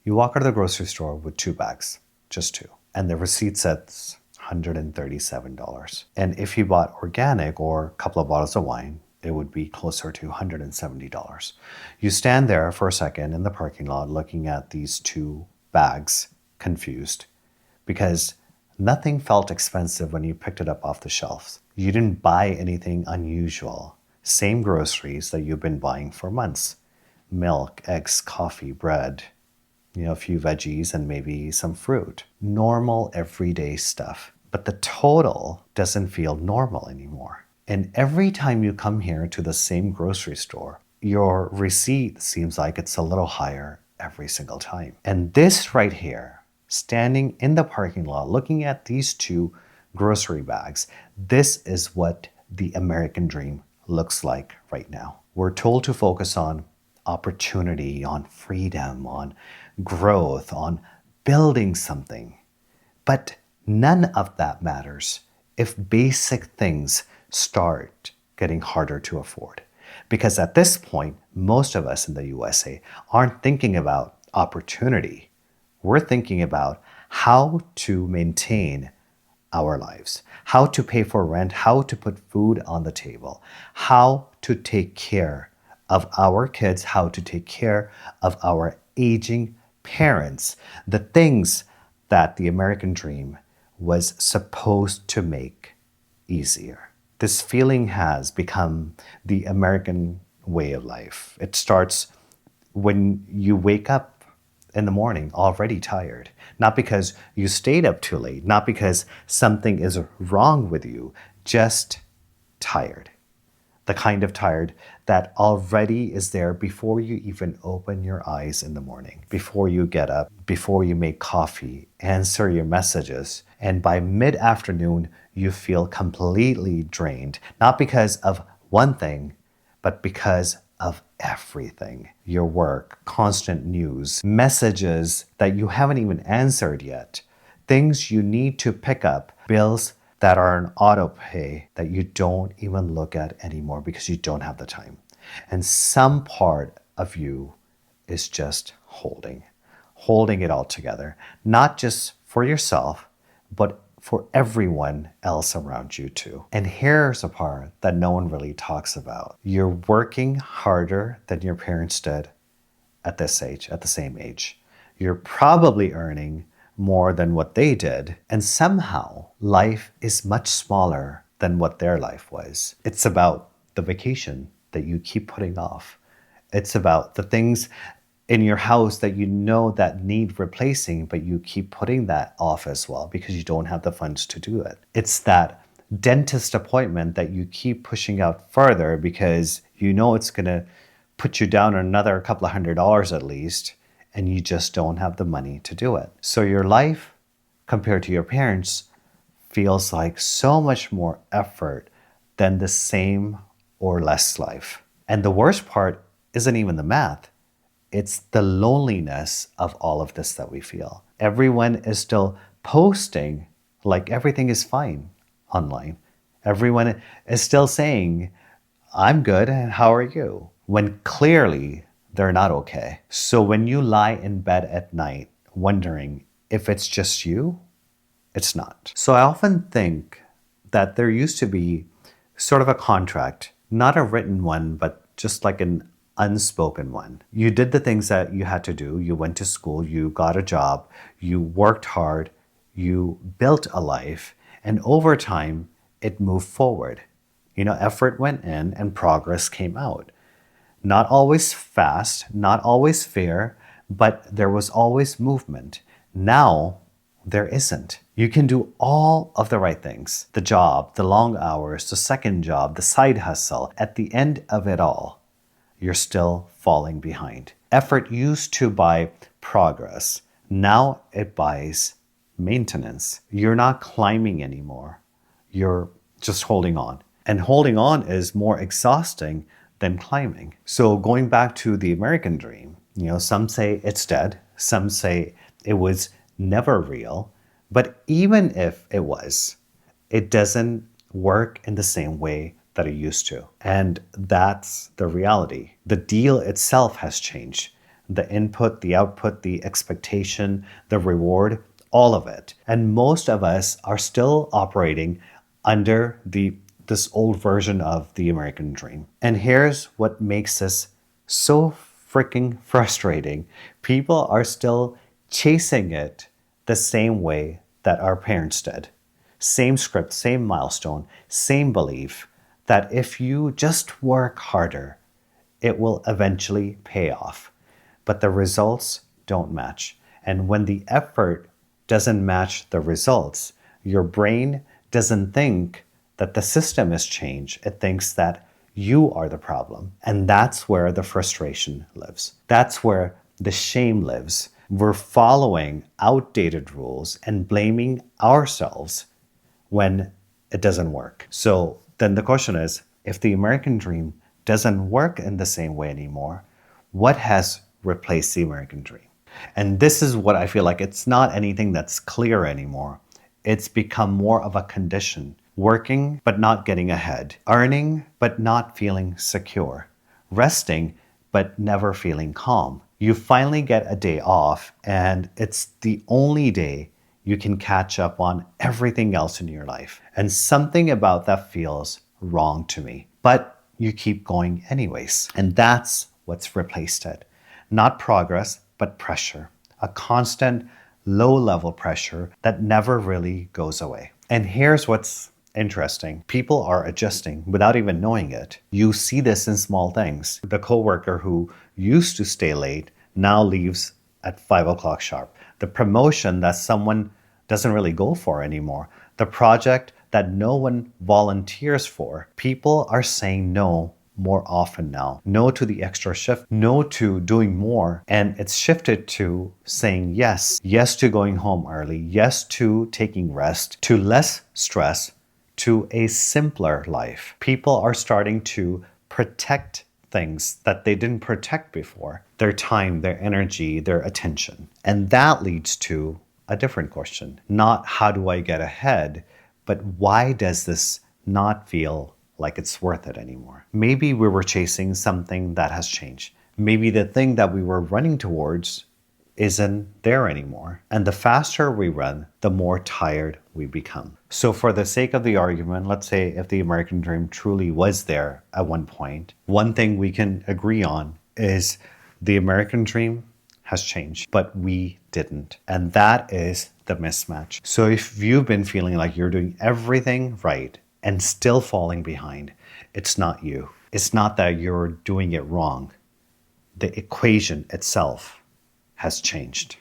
You walk out of the grocery store with two bags, just two, and the receipt says $137. And if you bought organic or a couple of bottles of wine, it would be closer to $170. You stand there for a second in the parking lot looking at these two bags, confused, because nothing felt expensive when you picked it up off the shelves. You didn't buy anything unusual. Same groceries that you've been buying for months: milk, eggs, coffee, bread, a few veggies and maybe some fruit. Normal, everyday stuff. But the total doesn't feel normal anymore. And every time you come here to the same grocery store, your receipt seems like it's a little higher every single time. And this right here, standing in the parking lot looking at these two grocery bags, this is what the American dream looks like right now. We're told to focus on opportunity, on freedom, on growth, on building something. But none of that matters if basic things start getting harder to afford. Because at this point, most of us in the USA aren't thinking about opportunity. We're thinking about how to maintain our lives, how to pay for rent, how to put food on the table, how to take care of our kids, how to take care of our aging parents, the things that the American dream was supposed to make easier. This feeling has become the American way of life. It starts when you wake up in the morning already tired, not because you stayed up too late, not because something is wrong with you, just tired. The kind of tired that already is there before you even open your eyes in the morning, before you get up, before you make coffee, answer your messages, and by mid-afternoon, you feel completely drained, not because of one thing, but because of everything. Your work, constant news, messages that you haven't even answered yet, things you need to pick up, bills that are an auto pay that you don't even look at anymore because you don't have the time. And some part of you is just holding it all together, not just for yourself, but for everyone else around you too. And here's a part that no one really talks about. You're working harder than your parents did at this age, at the same age. You're probably earning more than what they did. And somehow life is much smaller than what their life was. It's about the vacation that you keep putting off. It's about the things in your house that you know that need replacing, but you keep putting that off as well because you don't have the funds to do it. It's that dentist appointment that you keep pushing out further because you know it's going to put you down another couple of $100 at least, and you just don't have the money to do it. So your life, compared to your parents, feels like so much more effort than the same or less life. And the worst part isn't even the math. It's the loneliness of all of this that we feel. Everyone is still posting like everything is fine online. Everyone is still saying, I'm good, and how are you? When clearly they're not okay. So when you lie in bed at night wondering if it's just you, it's not. So I often think that there used to be sort of a contract, not a written one, but just like an unspoken one. You did the things that you had to do. You went to school, you got a job, you worked hard, you built a life, and over time, it moved forward. Effort went in and progress came out. Not always fast, not always fair, but there was always movement. Now, there isn't. You can do all of the right things: the job, the long hours, the second job, the side hustle. At the end of it all, you're still falling behind. Effort used to buy progress. Now it buys maintenance. You're not climbing anymore. You're just holding on. And holding on is more exhausting than climbing. So going back to the American dream, some say it's dead, some say it was never real, but even if it was, it doesn't work in the same way that it used to. And that's the reality. The deal itself has changed. the input, the output, the expectation, the reward, all of it. And most of us are still operating under this old version of the American dream. And here's what makes this so freaking frustrating. People are still chasing it the same way that our parents did. Same script, same milestone, same belief that if you just work harder, it will eventually pay off. But the results don't match. And when the effort doesn't match the results, your brain doesn't think that the system has changed. It thinks that you are the problem. And that's where the frustration lives. That's where the shame lives. We're following outdated rules and blaming ourselves when it doesn't work. So then the question is, if the American dream doesn't work in the same way anymore, what has replaced the American dream? And this is what I feel like it's not anything that's clear anymore. It's become more of a condition. Working, but not getting ahead. Earning, but not feeling secure. Resting, but never feeling calm. You finally get a day off, and it's the only day you can catch up on everything else in your life. And something about that feels wrong to me. But you keep going anyways. And that's what's replaced it. Not progress, but pressure. A constant low-level pressure that never really goes away. And here's what's interesting. People are adjusting without even knowing it. You see this in small things. The coworker who used to stay late now leaves at 5 o'clock sharp. The promotion that someone doesn't really go for anymore. The project that no one volunteers for. People are saying no more often now. No to the extra shift, no to doing more. And it's shifted to saying yes. Yes to going home early. Yes to taking rest, to less stress, to a simpler life. People are starting to protect things that they didn't protect before. Their time, their energy, their attention. And that leads to a different question. Not how do I get ahead, but why does this not feel like it's worth it anymore? Maybe we were chasing something that has changed. Maybe the thing that we were running towards isn't there anymore. And the faster we run, the more tired we become. So for the sake of the argument, let's say if the American dream truly was there at one point, one thing we can agree on is the American dream has changed, but we didn't. And that is the mismatch. So if you've been feeling like you're doing everything right and still falling behind, it's not you. It's not that you're doing it wrong. The equation itself has changed.